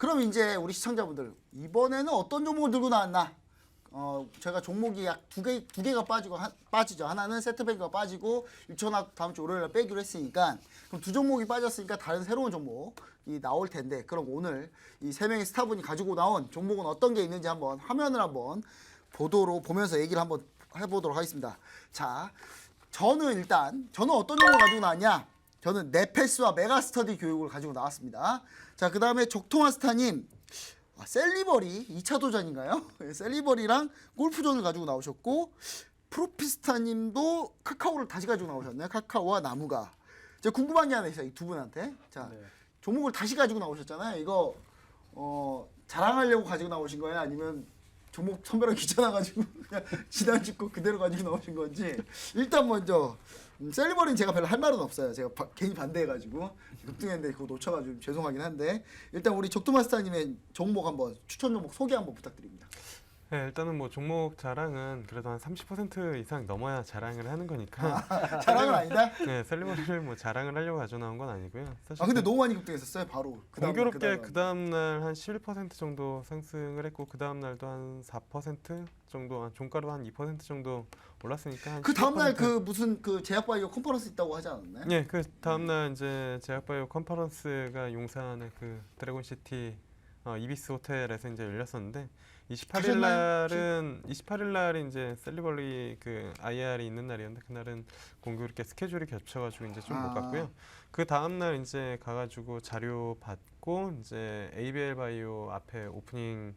그럼 이제 우리 시청자분들 이번에는 어떤 종목을 들고 나왔나? 제가 종목이 약 두 개가 빠지죠. 하나는 세트뱅크가 빠지고 유천학 다음 주 월요일에 빼기로 했으니까 그럼 두 종목이 빠졌으니까 다른 새로운 종목이 나올 텐데 그럼 오늘 이 세 명의 스타분이 가지고 나온 종목은 어떤 게 있는지 한번 화면을 한번 보면서 얘기를 한번 해보도록 하겠습니다. 자, 저는 어떤 종목을 가지고 나왔냐? 저는 네페스와 메가스터디 교육을 가지고 나왔습니다. 자, 그 다음에 적토마스타님 셀리버리 2차 도전인가요? 셀리버리랑 골프존을 가지고 나오셨고 프로피스타님도 카카오를 다시 가지고 나오셨네요. 카카오와 나무가. 제가 궁금한 게 하나 있어요. 이 두 분한테. 자, 네. 종목을 다시 가지고 나오셨잖아요. 이거 자랑하려고 가지고 나오신 거예요? 아니면 종목 선별하기 귀찮아가지고 그냥 지난주 거 그대로 가지고 나오신 건지. 일단 먼저 셀리버리는 제가 별로 할 말은 없어요. 제가 괜히 반대해가지고 급등했는데 그거 놓쳐가지고 죄송하긴 한데 일단 우리 적두마스터님의 종목 한번 추천 종목 소개 한번 부탁드립니다. 네, 일단은 뭐 종목 자랑은 그래도 한 30% 이상 넘어야 자랑을 하는 거니까. 자랑은 아니다? 네, 셀리버리를 뭐 자랑을 하려고 가져 나온 건 아니고요. 사실 근데 너무 많이 급등했었어요. 바로 공교롭게 그 다음 날 한 11% 정도 상승을 했고 그 다음 날도 한 4% 정도, 종가로 한 2% 정도 올랐으니까 한 그 다음 날 15%. 그 무슨 그 제약바이오 컨퍼런스 있다고 하지 않았나요? 네, 그 다음 날 이제 제약바이오 컨퍼런스가 용산의 그 드래곤시티 이비스 호텔에서 이제 열렸었는데 28일 날이 이제 셀리버리 그 IR이 있는 날이었는데 그날은 공교롭게 스케줄이 겹쳐가지고 이제 좀 못 갔고요. 그 다음 날 이제 가가지고 자료 받고 이제 ABL 바이오 앞에 오프닝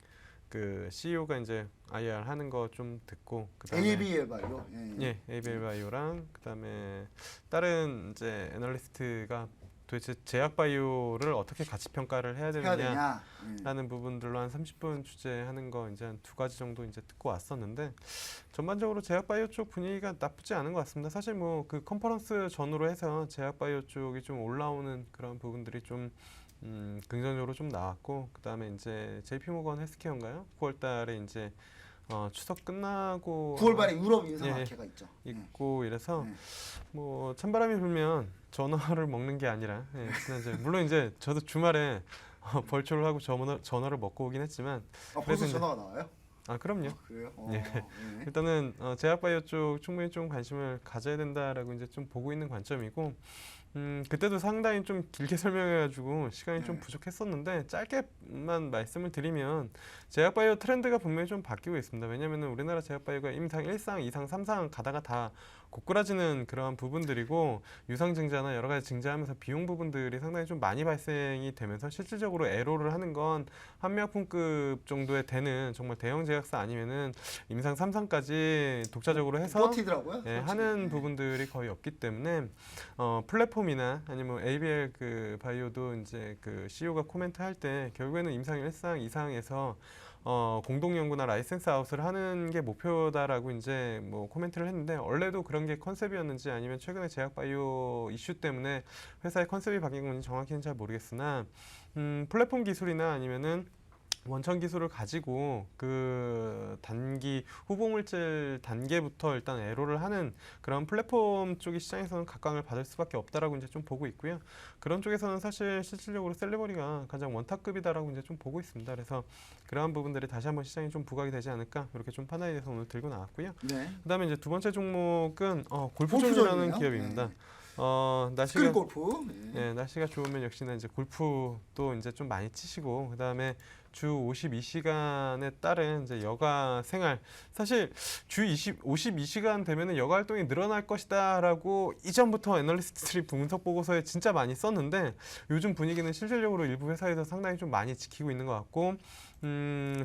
그 CEO가 이제 IR 하는 거 좀 듣고 그다음에 ABL 바이오. 예, ABL 바이오랑 그다음에 다른 이제 애널리스트가 도대체 제약 바이오를 어떻게 가치 평가를 해야 되느냐라는 부분들로 한 30분 주제하는 거 이제 한 2가지 정도 이제 듣고 왔었는데 전반적으로 제약 바이오 쪽 분위기가 나쁘지 않은 것 같습니다. 사실 뭐 그 컨퍼런스 전후로 해서 제약 바이오 쪽이 좀 올라오는 그런 부분들이 좀 긍정적으로 좀 나왔고 그다음에 이제 JP 모건 헬스케어인가요? 9월 달에 이제 추석 끝나고 9월 말에 유럽 인상학회가 있고 이래서 뭐 찬바람이 불면 전어를 먹는 게 아니라 지난주에 물론 이제 저도 주말에 벌초를 하고 전어를 먹고 오긴 했지만 벌써 전화가 나와요? 그럼요. 그래요? 일단은 제약바이오 쪽 충분히 좀 관심을 가져야 된다라고 이제 좀 보고 있는 관점이고 그때도 상당히 좀 길게 설명해가지고 시간이 좀 부족했었는데 짧게만 말씀을 드리면 제약바이오 트렌드가 분명히 좀 바뀌고 있습니다. 왜냐하면 우리나라 제약바이오가 임상 1상, 2상, 3상 가다가 다 고꾸라지는 그러한 부분들이고 유상증자나 여러 가지 증자하면서 비용 부분들이 상당히 좀 많이 발생이 되면서 실질적으로 애로를 하는 건 한미약품급 정도에 되는 정말 대형 제약사 아니면은 임상 3상까지 독자적으로 해서 버티더라고요. 하는 부분들이 거의 없기 때문에 플랫폼이나 아니면 ABL 그 바이오도 이제 그 CEO가 코멘트 할 때 결국에는 임상 1상, 2상에서 공동 연구나 라이센스 아웃을 하는 게 목표다라고 이제 뭐 코멘트를 했는데 원래도 그런 게 컨셉이었는지 아니면 최근에 제약 바이오 이슈 때문에 회사의 컨셉이 바뀐 건지 정확히는 잘 모르겠으나 플랫폼 기술이나 아니면은 원천 기술을 가지고 그 단기 후보물질 단계부터 일단 애로를 하는 그런 플랫폼 쪽의 시장에서는 각광을 받을 수밖에 없다라고 이제 좀 보고 있고요. 그런 쪽에서는 사실 실질적으로 셀리버리가 가장 원탑급이다라고 이제 좀 보고 있습니다. 그래서 그러한 부분들이 다시 한번 시장이 좀 부각이 되지 않을까 이렇게 좀 판단이 돼서 오늘 들고 나왔고요. 그다음에 이제 두 번째 종목은 골프존이라는 기업입니다. 날씨가 골프. 날씨가 좋으면 역시나 이제 골프도 이제 좀 많이 치시고 그다음에 주 52시간에 따른 이제 여가 생활 사실 주 52시간 되면은 여가 활동이 늘어날 것이다라고 이전부터 애널리스트들이 분석 보고서에 진짜 많이 썼는데 요즘 분위기는 실질적으로 일부 회사에서 상당히 좀 많이 지키고 있는 것 같고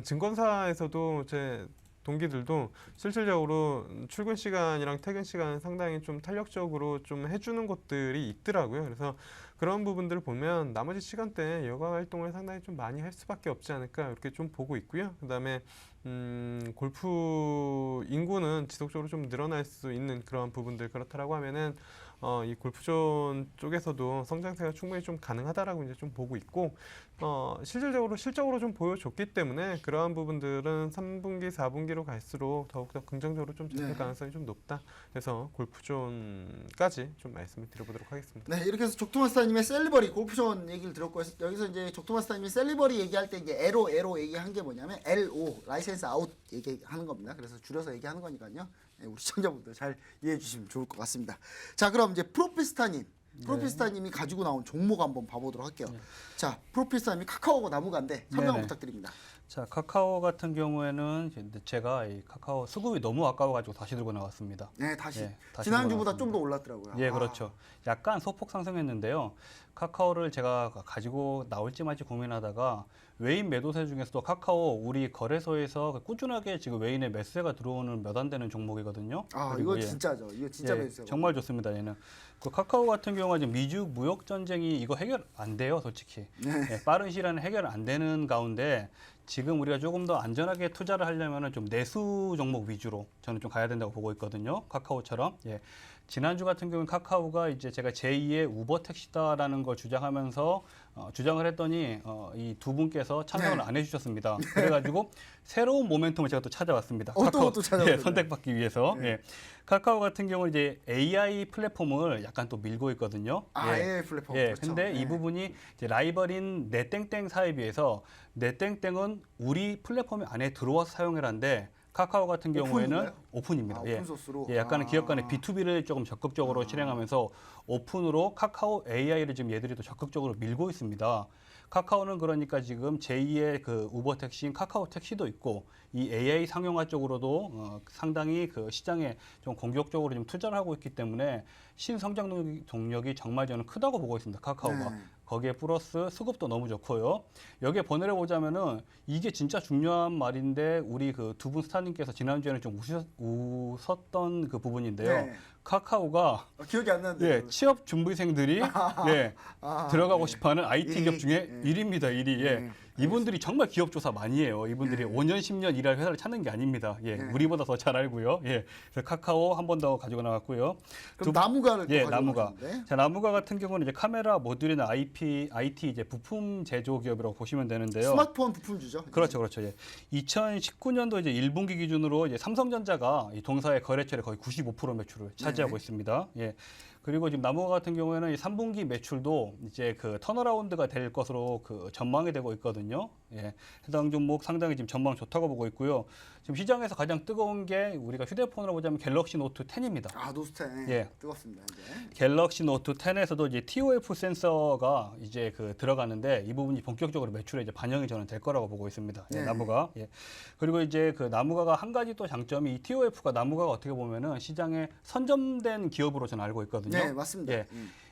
증권사에서도 제 동기들도 실질적으로 출근 시간이랑 퇴근 시간 상당히 좀 탄력적으로 좀 해주는 곳들이 있더라고요. 그래서 그런 부분들을 보면 나머지 시간대에 여가 활동을 상당히 좀 많이 할 수밖에 없지 않을까 이렇게 좀 보고 있고요. 그다음에 골프 인구는 지속적으로 좀 늘어날 수 있는 그런 부분들 그렇다라고 하면은 이 골프존 쪽에서도 성장세가 충분히 좀 가능하다라고 이제 좀 보고 있고 실질적으로 좀 보여줬기 때문에 그러한 부분들은 3분기, 4분기로 갈수록 더욱더 긍정적으로 좀 잡힐 네. 가능성이 좀 높다. 그래서 골프존까지 좀 말씀을 드려보도록 하겠습니다. 네, 이렇게 해서 족토마스타님의 셀리버리 골프존 얘기를 들었고 여기서 이제 족토마스타님이 셀리버리 얘기할 때 이제 에로 얘기한 게 뭐냐면 LO 라이센스 아웃 얘기하는 겁니다. 그래서 줄여서 얘기하는 거니까요. 네, 우리 시청자분들 잘 이해해 주시면 좋을 것 같습니다. 자, 그럼 이제 프로피스타님. 프로피스타님이 가지고 나온 종목 한번 봐보도록 할게요. 자, 프로피스타님이 카카오고 나무가인데 설명 네네. 부탁드립니다. 자, 카카오 같은 경우에는 제가 이 카카오 수급이 너무 아까워가지고 다시 들고 나왔습니다. 네, 다시 다시 지난주보다 들어갔습니다. 좀 더 올랐더라고요. 예, 그렇죠. 약간 소폭 상승했는데요. 카카오를 제가 가지고 나올지 말지 고민하다가 외인 매도세 중에서도 카카오 우리 거래소에서 꾸준하게 지금 외인의 매수세가 들어오는 몇 안 되는 종목이거든요. 아, 그리고 이거 진짜죠. 이거 진짜 예, 매수세고. 정말 좋습니다. 얘는 그 카카오 같은 경우가 지금 미중 무역 전쟁이 이거 해결 안 돼요, 솔직히. 예, 빠른 시일 안에 해결 안 되는 가운데 지금 우리가 조금 더 안전하게 투자를 하려면은 좀 내수 종목 위주로 저는 좀 가야 된다고 보고 있거든요. 카카오처럼. 예. 지난주 같은 경우는 카카오가 이제 제가 제2의 우버 택시다라는 걸 주장하면서 주장을 했더니 이 두 분께서 참여를 네. 안 해주셨습니다. 그래가지고 새로운 모멘텀을 제가 또 찾아왔습니다. 어떤 것도 찾아왔나요? 예, 선택받기 위해서. 네. 예. 카카오 같은 경우는 이제 AI 플랫폼을 약간 또 밀고 있거든요. 아, 예. AI 플랫폼. 예, 그렇죠. 근데 네. 이 부분이 이제 라이벌인 네땡땡 사에 비해서 네땡땡은 우리 플랫폼 안에 들어와서 사용을 한데 카카오 같은 경우에는 오픈인가요? 오픈입니다. 아, 예. 오픈소스로. 예, 약간은 아. 기업 간의 B2B를 조금 적극적으로 실행하면서 오픈으로 카카오 AI를 지금 얘들이 또 적극적으로 밀고 있습니다. 카카오는 그러니까 지금 제2의 그 우버 택시인 카카오 택시도 있고 이 AI 상용화 쪽으로도 상당히 그 시장에 좀 공격적으로 좀 투자를 하고 있기 때문에 신성장 동력이 정말 저는 크다고 보고 있습니다. 카카오가. 네. 거기에 플러스 수급도 너무 좋고요. 여기에 번외를 보자면은 이게 진짜 중요한 말인데 우리 그 두 분 스타님께서 지난주에는 좀 웃었던 그 부분인데요. 네. 카카오가 기억이 안 나는데. 예, 취업 준비생들이 예, 들어가고 네. 싶어하는 IT 기업 중에 예. 1위입니다. 1위. 예. 네, 이분들이 정말 기업 조사 많이 해요. 이분들이 예. 5년, 10년 일할 회사를 찾는 게 아닙니다. 예, 네. 우리보다 더 잘 알고요. 예. 그래서 카카오 한 번 더 가지고 나왔고요. 그럼 나무가를 또 예, 가지고 나무가. 나왔는데. 자, 나무가 같은 경우는 이제 카메라 모듈이나 IT 이제 부품 제조 기업이라고 보시면 되는데요. 스마트폰 부품주죠. 그렇죠, 그렇죠. 예. 2019년도 이제 1분기 기준으로 이제 삼성전자가 이 동사의 거래처의 거의 95% 매출을 차지하고 있습니다. 예. 그리고 지금 나무가 같은 경우에는 이 3분기 매출도 이제 그 턴어라운드가 될 것으로 그 전망이 되고 있거든요. 예. 해당 종목 상당히 지금 전망 좋다고 보고 있고요. 지금 시장에서 가장 뜨거운 게 우리가 휴대폰으로 보자면 갤럭시 노트 10입니다. 아, 노스텐. 예. 뜨겁습니다, 이제. 갤럭시 노트 10에서도 이제 TOF 센서가 이제 그 들어가는데 이 부분이 본격적으로 매출에 이제 반영이 저는 될 거라고 보고 있습니다. 예, 네. 나무가. 예. 그리고 이제 그 나무가가 한 가지 또 장점이 이 TOF가 나무가가 어떻게 보면은 시장에 선점된 기업으로 저는 알고 있거든요. 네, 맞습니다. 예.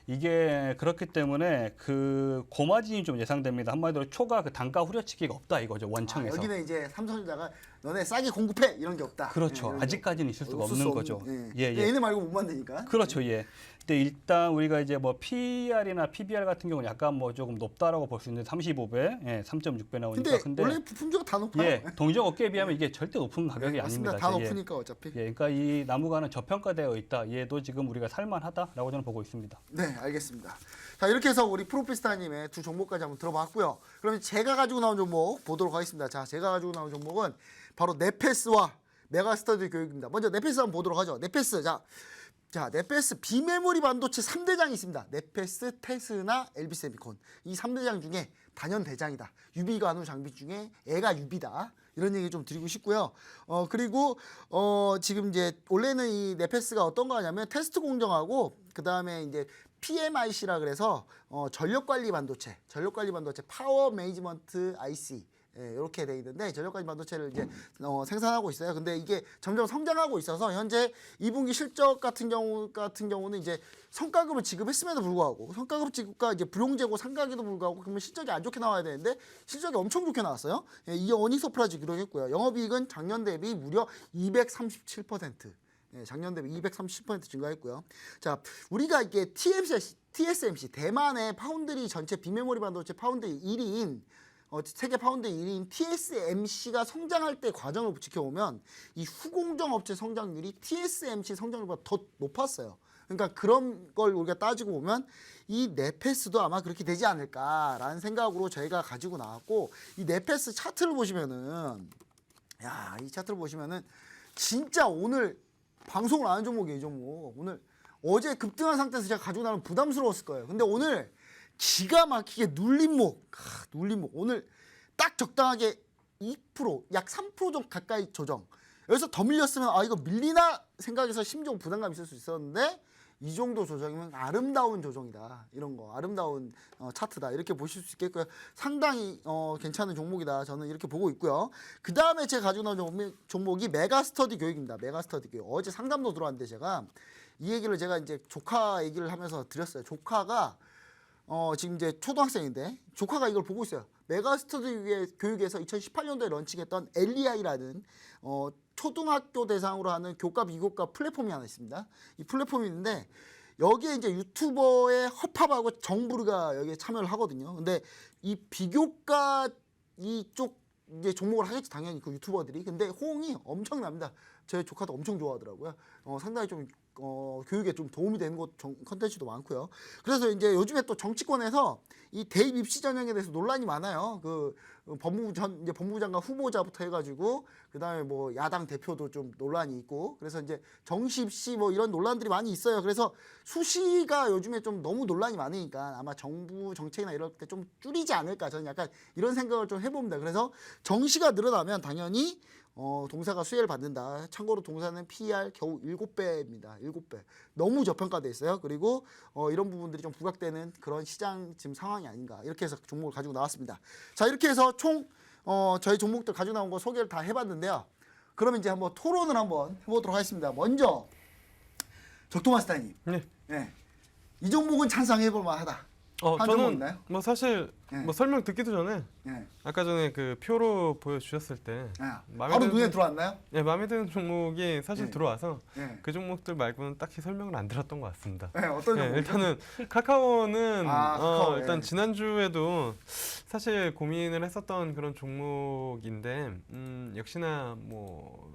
이게 그렇기 때문에 그 고마진이 좀 예상됩니다. 한마디로 초과 그 단가 후려치기가 없다 이거죠. 아, 원청에서. 여기는 이제 삼성전자가 너네 싸게 공급해 이런 게 없다. 그렇죠. 예, 이런 아직까지는 있을 수가 없을 없는 수 거죠. 예. 예, 예. 얘네 말고 못 만드니까. 그렇죠, 예. 근데 일단 우리가 이제 뭐 PR이나 PBR 같은 경우는 약간 뭐 조금 높다라고 볼 수 있는데 35배, 예, 3.6배 나오니까. 근데 원래 부품주가 다 높아요. 예, 동종 업계에 비하면 이게 절대 높은 가격이 네, 맞습니다. 아닙니다. 다 예. 높으니까 어차피. 예, 그러니까 이 나무가는 저평가되어 있다. 얘도 지금 우리가 살만하다라고 저는 보고 있습니다. 네, 알겠습니다. 자, 이렇게 해서 우리 프로피스타님의 두 종목까지 한번 들어봤고요. 그러면 제가 가지고 나온 종목 보도록 하겠습니다. 자, 제가 가지고 나온 종목은 바로 네페스와 메가스터디 교육입니다. 먼저 네페스 한번 보도록 하죠. 네페스. 자, 네페스 비메모리 반도체 3대장이 있습니다. 네페스, 테스나, LB세미콘. 이 3대장 중에 단연 대장이다. 유비관우 장비 중에 애가 유비다. 이런 얘기 좀 드리고 싶고요. 그리고 지금 이제 원래는 이 네페스가 어떤 거 하냐면 테스트 공정하고 그다음에 이제 PMIC라 그래서 전력 관리 반도체 파워 매니지먼트 IC 이렇게 돼 있는데 전력관리 반도체를 이제 생산하고 있어요. 근데 이게 점점 성장하고 있어서 현재 2분기 실적 같은 경우는 이제 성과급을 지급했음에도 불구하고 성과급 지급과 이제 불용재고 상각에도 불구하고 그러면 실적이 안 좋게 나와야 되는데 실적이 엄청 좋게 나왔어요. 이 어닝 서프라이즈 기록했고요. 영업이익은 작년 대비 무려 237%. 작년 대비 237% 증가했고요. 자, 우리가 이게 TSMC 대만의 파운드리 전체 비메모리 반도체 파운드리 1위인 세계 파운드리 1위인 TSMC가 성장할 때 과정을 지켜보면 이 후공정 업체 성장률이 TSMC 성장률보다 더 높았어요. 그러니까 그런 걸 우리가 따지고 보면 이 네페스도 아마 그렇게 되지 않을까라는 생각으로 저희가 가지고 나왔고, 이 네페스 차트를 보시면은, 야, 이 차트를 보시면은 진짜 오늘 방송을 안 한 종목이에요, 이 종목. 오늘 어제 급등한 상태에서 제가 가지고 나면 부담스러웠을 거예요. 근데 오늘 기가 막히게 눌림목, 눌림목. 오늘 딱 적당하게 2%, 약 3% 정도 가까이 조정. 여기서 더 밀렸으면 아 이거 밀리나 생각해서 심정 부담감이 있을 수 있었는데, 이 정도 조정이면 아름다운 조정이다. 이런 거 아름다운 차트다. 이렇게 보실 수 있겠고요. 상당히 괜찮은 종목이다. 저는 이렇게 보고 있고요. 그 다음에 제가 가지고 나온 종목이 메가스터디 교육입니다. 메가스터디 교육. 어제 상담도 들어왔는데 제가 이 얘기를 제가 이제 조카 얘기를 하면서 드렸어요. 조카가 지금 이제 초등학생인데 조카가 이걸 보고 있어요. 메가스터디 교육에서 2018년도에 런칭했던 LEI라는 초등학교 대상으로 하는 교과 비교과 플랫폼이 하나 있습니다. 이 플랫폼이 있는데 여기에 이제 유튜버의 허팝하고 정부르가 여기에 참여를 하거든요. 근데 이 비교과 이쪽 이제 종목을 하겠지 당연히 그 유튜버들이. 근데 호응이 엄청납니다. 제 조카도 엄청 좋아하더라고요. 상당히 좀 교육에 좀 도움이 되는 것 컨텐츠도 많고요. 그래서 이제 요즘에 또 정치권에서 이 대입 입시 전형에 대해서 논란이 많아요. 그 법무부 장관 후보자부터 해가지고 그다음에 뭐 야당 대표도 좀 논란이 있고, 그래서 이제 정시 입시 뭐 이런 논란들이 많이 있어요. 그래서 수시가 요즘에 좀 너무 논란이 많으니까 아마 정부 정책이나 이럴 때 좀 줄이지 않을까, 저는 약간 이런 생각을 좀 해봅니다. 그래서 정시가 늘어나면 당연히 동사가 수혜를 받는다. 참고로 동사는 PER 겨우 7배입니다. 7배. 너무 저평가돼 있어요. 그리고 이런 부분들이 좀 부각되는 그런 시장 지금 상황이 아닌가. 이렇게 해서 종목을 가지고 나왔습니다. 자, 이렇게 해서 총 저희 종목들 가지고 나온 거 소개를 다 해봤는데요. 그러면 이제 한번 토론을 한번 해보도록 하겠습니다. 먼저 적토마스터님. 네. 네. 이 종목은 찬성해볼 만하다. 한 종목 저는 있나요? 뭐 사실 네. 뭐 설명 듣기도 전에 네. 아까 전에 그 표로 보여주셨을 때 마음에 바로 드는 눈에 들어왔나요? 네, 마음에 드는 종목이 사실 네. 들어와서 네. 그 종목들 말고는 딱히 설명을 안 들었던 것 같습니다. 네, 어떤 네, 종목? 일단은 카카오는 카카오, 일단 예. 지난주에도 사실 고민을 했었던 그런 종목인데 역시나 뭐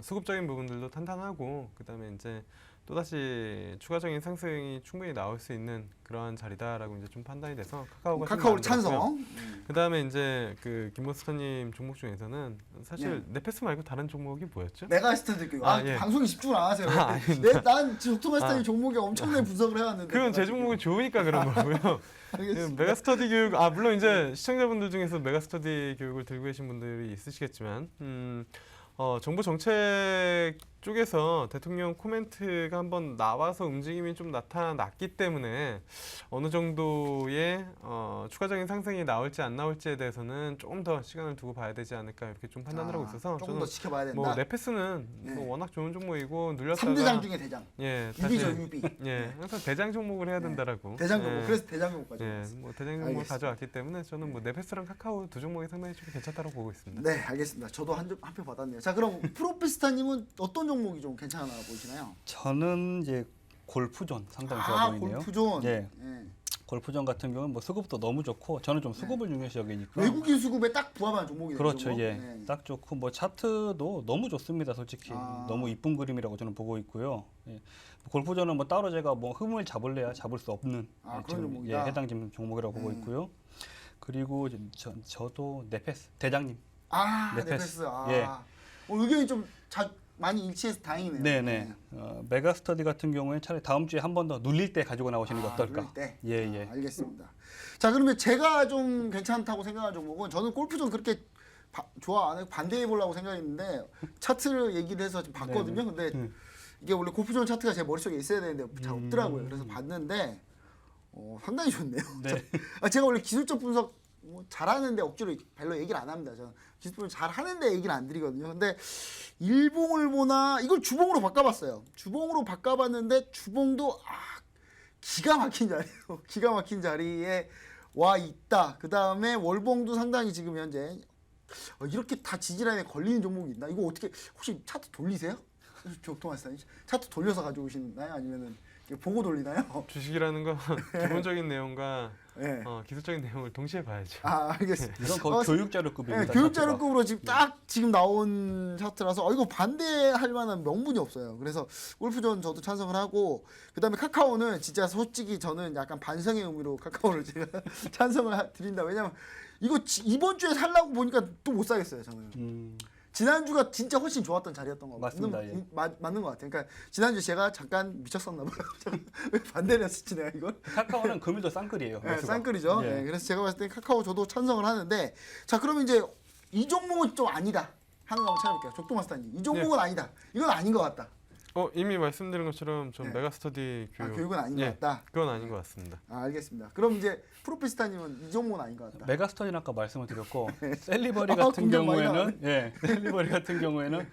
수급적인 부분들도 탄탄하고 그다음에 이제 또다시 추가적인 상승이 충분히 나올 수 있는 그러한 자리다라고 이제 좀 판단이 돼서 카카오를 찬성. 그다음에 이제 그 김모스터님 종목 중에서는 사실 네. 네페스 말고 다른 종목이 뭐였죠? 메가스터디 교육. 예. 방송에 집중을 안 하세요. 아닙니다. 난 지금 토마스터님 종목에 엄청나게 분석을 해왔는데. 그건 제 종목이 좋으니까 그런 거고요. 알겠습니다. 메가스터디 교육 물론 이제 시청자분들 중에서 메가스터디 교육을 들고 계신 분들이 있으시겠지만 정부 정책 쪽에서 대통령 코멘트가 한번 나와서 움직임이 좀 나타났기 때문에 어느 정도의 추가적인 상승이 나올지 안 나올지에 대해서는 조금 더 시간을 두고 봐야 되지 않을까 이렇게 좀 판단을 하고 있어서 조금 더 지켜봐야 된다. 뭐 네페스는 네. 뭐 워낙 좋은 종목이고 눌렸다가 3대장 중에 대장. 예, 유비죠, 사실 유비. 예, 항상 대장 종목을 해야 된다라고. 대장 종목. 예. 그래서 대장 종목까지. 예, 뭐 대장 종목을 알겠습니다. 가져왔기 때문에 저는 뭐 네페스랑 카카오 두 종목이 상당히 좀 괜찮다고 보고 있습니다. 네, 알겠습니다. 저도 한 표 받았네요. 자, 그럼 프로피스타님은 어떤 종목이 좀 괜찮아 보이시나요? 저는 이제 골프존 상당히 좋아 보이네요. 골프존. 예. 예. 골프존 같은 경우는 뭐 수급도 너무 좋고 저는 좀 수급을 중요시 여기니까. 외국인 수급에 딱 부합하는 종목이네요. 그렇죠, 종목. 예. 네. 딱 좋고 뭐 차트도 너무 좋습니다, 솔직히. 너무 이쁜 그림이라고 저는 보고 있고요. 예. 골프존은 뭐 따로 제가 뭐 흠을 잡을래야 잡을 수 없는 그런 지금 종목이다. 해당 종목이라고 보고 있고요. 그리고 저도 네페스 대장님. 네페스. 네페스. 예. 의견이 좀 많이 일치해서 다행이네요. 네네. 메가스터디 같은 경우에 차라리 다음 주에 한 번 더 눌릴 때 가지고 나오시는 게 어떨까? 누릴 때? 예. 알겠습니다. 자, 그러면 제가 좀 괜찮다고 생각하는 종목은, 저는 골프존 그렇게 좋아 안 하고 반대해 보려고 생각했는데 차트를 얘기를 해서 좀 봤거든요. 근데 이게 원래 골프존 차트가 제 머릿속에 있어야 되는데 잘 없더라고요. 그래서 봤는데 상당히 좋네요. 네. 제가 원래 기술적 분석 잘하는데 억지로 별로 얘기를 안 합니다. 저는 기술 분석 잘하는데 얘기를 안 드리거든요. 근데 일봉을 보나 이걸 주봉으로 바꿔봤어요. 주봉으로 바꿔봤는데 주봉도 기가 막힌 자리예요. 기가 막힌 자리에 와 있다. 그 다음에 월봉도 상당히 지금 현재 이렇게 다 지지라인에 걸리는 종목이 있나? 이거 어떻게 혹시 차트 돌리세요? 조토마스타님 차트 돌려서 가져오시나요? 아니면은 보고 돌리나요? 주식이라는 건 기본적인 내용과 예. 기술적인 내용을 동시에 봐야죠. 알겠습니다. 이건 거의 교육자료급입니다. 네, 교육자료급으로 지금 나온 차트라서 이거 반대할 만한 명분이 없어요. 그래서 골프존 저도 찬성을 하고 그다음에 카카오는 진짜 솔직히 저는 약간 반성의 의미로 카카오를 제가 찬성을 드린다. 왜냐면 이거 이번 주에 살라고 보니까 또 못 사겠어요. 저는. 지난주가 진짜 훨씬 좋았던 자리였던 거 맞습니다, 예. 맞는 것 같아요. 그러니까 지난주 제가 잠깐 미쳤었나 봐요. 왜 반대를 했었지 내가 이걸? 카카오는 금일도 쌍끌이에요. 네, 매수가. 쌍끌이죠. 예. 네, 그래서 제가 봤을 때 카카오 저도 찬성을 하는데 자 그러면 이제 이 종목은 좀 아니다 하는 거 한번 찾아볼게요. 족도마스터님 이 종목은 아니다. 이건 아닌 것 같다. 이미 말씀드린 것처럼 좀 네. 메가스터디 교육. 교육은 아닌 것 같다. 그건 아닌 것 같습니다. 알겠습니다. 그럼 이제 프로피스타님은 이 종목은 아닌 것 같다. 메가스톤이 아까 말씀을 드렸고 셀리버리 같은 공격 많이 경우에는 셀리버리 같은 경우에는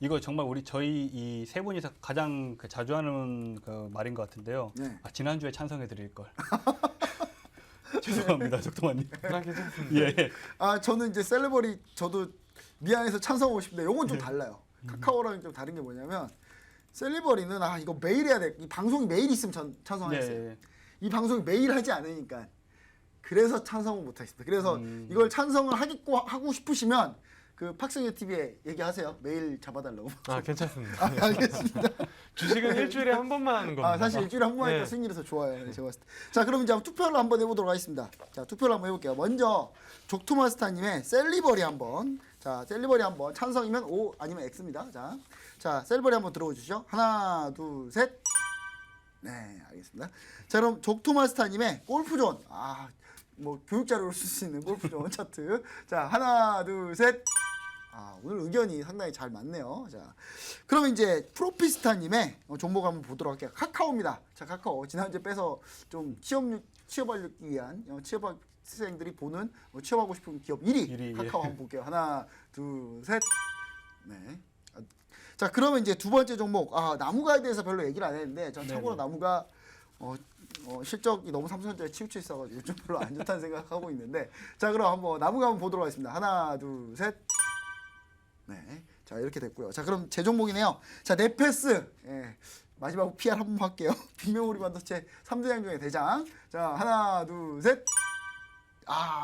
이거 정말 저희 이 세 분이서 가장 자주 하는 그 말인 것 같은데요. 네. 지난주에 찬성해 드릴 걸. 죄송합니다, 적동환님. 괜찮습니다. 예. 저는 이제 셀레버리 저도 미안해서 찬성하고 싶은데 요건 좀 달라요. 카카오랑 좀 다른 게 뭐냐면 셀리버리는 이거 매일 해야 돼. 이 방송이 매일 있으면 찬성하겠어요. 네. 이 방송이 매일 하지 않으니까 그래서 찬성을 못 하겠습니다. 그래서 이걸 찬성을 하고 싶으시면 그 팍승효 TV에 얘기하세요. 매일 잡아달라고. 괜찮습니다. 알겠습니다. 주식은 일주일에 한 번만 하는 겁니다. 사실 일주일에 한 번 하니까 네. 수익률이 좋아요. 제가 봤을 때. 자, 그럼 이제 투표를 한번 해보도록 하겠습니다. 자, 투표를 한번 해볼게요. 먼저 족토마스타님의 셀리버리 한번. 자, 셀리버리 한번 찬성이면 O 아니면 X입니다. 자, 셀리버리 한번 들어보 주시죠. 하나, 둘, 셋. 네, 알겠습니다. 자, 그럼 족토마스타님의 골프존. 뭐 교육 자료로 쓸 수 있는 골프존 차트. 자, 하나, 둘, 셋. 오늘 의견이 상당히 잘 맞네요. 자, 그러면 이제 프로피스타님의 종목 한번 보도록 할게요. 카카오입니다. 자, 카카오 지난주에 빼서 좀 취업하기 위한 취업생들이 보는 취업하고 싶은 기업 1위 카카오 한번 볼게요. 하나, 둘, 셋. 네. 자, 그러면 이제 두 번째 종목 나무가에 대해서 별로 얘기를 안 했는데 전 참고로 나무가 실적이 너무 삼성전자에 치우쳐 있어가지고 좀 별로 안 좋다는 생각하고 있는데 자, 그럼 한번 나무가 한번 보도록 하겠습니다. 하나, 둘, 셋. 네, 자 이렇게 됐고요. 자, 그럼 제 종목이네요. 자, 넷패스. 마지막 PR 한 번 할게요. 빅메모리 반도체 3대장 중에 대장. 자, 하나, 둘, 셋.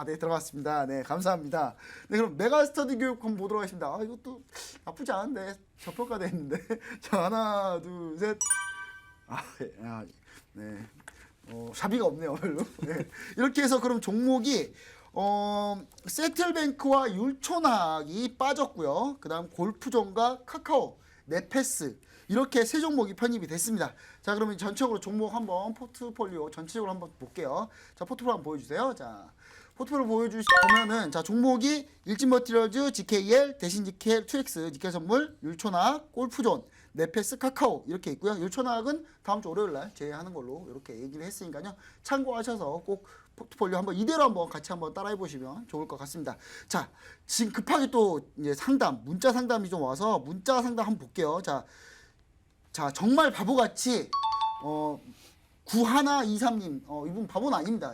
네, 들어갔습니다. 네, 감사합니다. 네, 그럼 메가스터디 교육 한번 보도록 하겠습니다. 이것도 나쁘지 않은데 저평가돼 있는데. 자, 하나, 둘, 셋. 네. 샤비가 없네요, 별로. 네. 이렇게 해서 그럼 종목이 세틀뱅크와 율촌학이 빠졌고요. 그다음 골프존과 카카오, 넷패스 이렇게 세 종목이 편입이 됐습니다. 자, 그러면 전체적으로 종목 한번 포트폴리오 전체적으로 한번 볼게요. 자, 포트폴리오 한번 보여주세요. 자, 포트폴리오 보면은 자, 종목이 일진머티리얼즈, GKL, 대신 GKL, 2X, 니켈선물, 율촌학, 골프존, 넷패스, 카카오 이렇게 있고요. 율촌학은 다음 주 월요일 날 제외하는 걸로 이렇게 얘기를 했으니까요. 참고하셔서 꼭 포트폴리오 한번 이대로 한번 같이 한번 따라해 보시면 좋을 것 같습니다. 자, 지금 급하게 또 이제 문자 상담이 좀 와서 문자 상담 한번 볼게요. 자, 정말 바보같이 9123님 이분 바보는 아닙니다.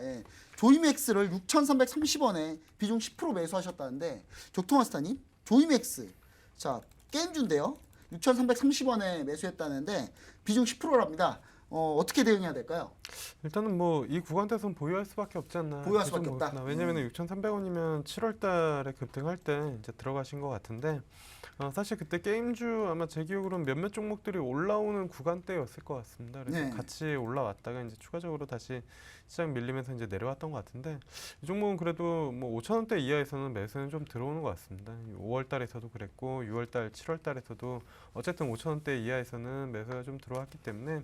조이맥스를 6,330원에 비중 10% 매수하셨다는데 족토마스타님 조이맥스 자 게임주인데요. 6,330원에 매수했다는데 비중 10%랍니다. 어떻게 대응해야 될까요? 일단은 뭐 이 구간대에서는 보유할 수밖에 없지 않나. 보유할 수밖에 없다. 왜냐면 6,300원이면 7월달에 급등할 때 이제 들어가신 것 같은데 사실 그때 게임주 아마 제 기억으로는 몇몇 종목들이 올라오는 구간대였을 것 같습니다. 그래서 네. 같이 올라왔다가 이제 추가적으로 다시 시장 밀리면서 이제 내려왔던 것 같은데 이 종목은 그래도 뭐 5,000원대 이하에서는 매수는 좀 들어오는 것 같습니다. 5월달에서도 그랬고 6월달, 7월달에서도 어쨌든 5,000원대 이하에서는 매수가 좀 들어왔기 때문에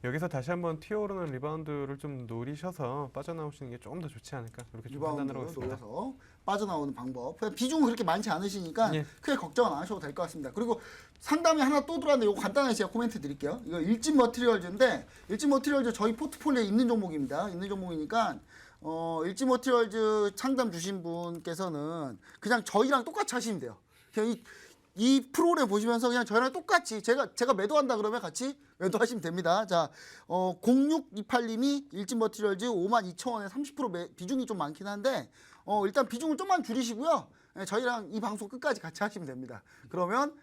여기서 다시 한번 튀어오르는 리바운드를 좀 노리셔서 빠져나오시는 게 조금 더 좋지 않을까 그렇게 좀 판단을 하고 있습니다. 노려서 빠져나오는 방법. 비중은 그렇게 많지 않으시니까 크게 걱정 안 하셔도 될 것 같습니다. 그리고 상담이 하나 또 들어왔는데 이거 간단하게 제가 코멘트 드릴게요. 이거 일진머티리얼즈인데 일진머티리얼즈 저희 포트폴리오에 있는 종목입니다. 있는 종목이니까 일진머티리얼즈 상담 주신 분께서는 그냥 저희랑 똑같이 하시면 돼요. 그냥 이 프로그램 보시면서 그냥 저희랑 똑같이 제가 매도한다 그러면 같이 매도하시면 됩니다. 자, 0628님이 일진머티리얼즈 52,000원에 30% 비중이 좀 많긴 한데 일단 비중을 좀만 줄이시고요. 저희랑 이 방송 끝까지 같이 하시면 됩니다. 그러면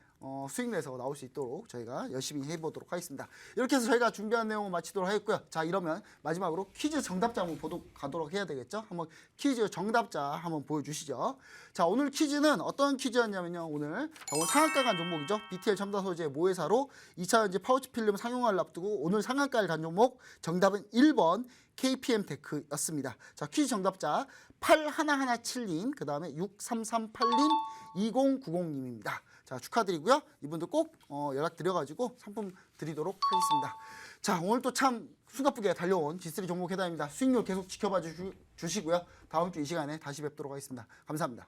수익 내서 나올 수 있도록 저희가 열심히 해보도록 하겠습니다. 이렇게 해서 저희가 준비한 내용을 마치도록 하겠고요. 자, 이러면 마지막으로 퀴즈 정답자 한번 가도록 해야 되겠죠? 한번 퀴즈 정답자 한번 보여주시죠. 자, 오늘 퀴즈는 어떤 퀴즈였냐면요. 오늘 상한가 간 종목이죠. BTL 첨단 소재 모회사로 2차 전지 파우치 필름 상용화를 앞두고 오늘 상한가를 간 종목 정답은 1번 KPM 테크였습니다. 자, 퀴즈 정답자 8117님, 그 다음에 6338님, 2090님입니다. 자, 축하드리고요. 이분들 꼭 연락드려가지고 상품 드리도록 하겠습니다. 자, 오늘 또 참 숨가쁘게 달려온 G3 종목 회담입니다. 수익률 계속 지켜봐 주시고요. 다음 주 이 시간에 다시 뵙도록 하겠습니다. 감사합니다.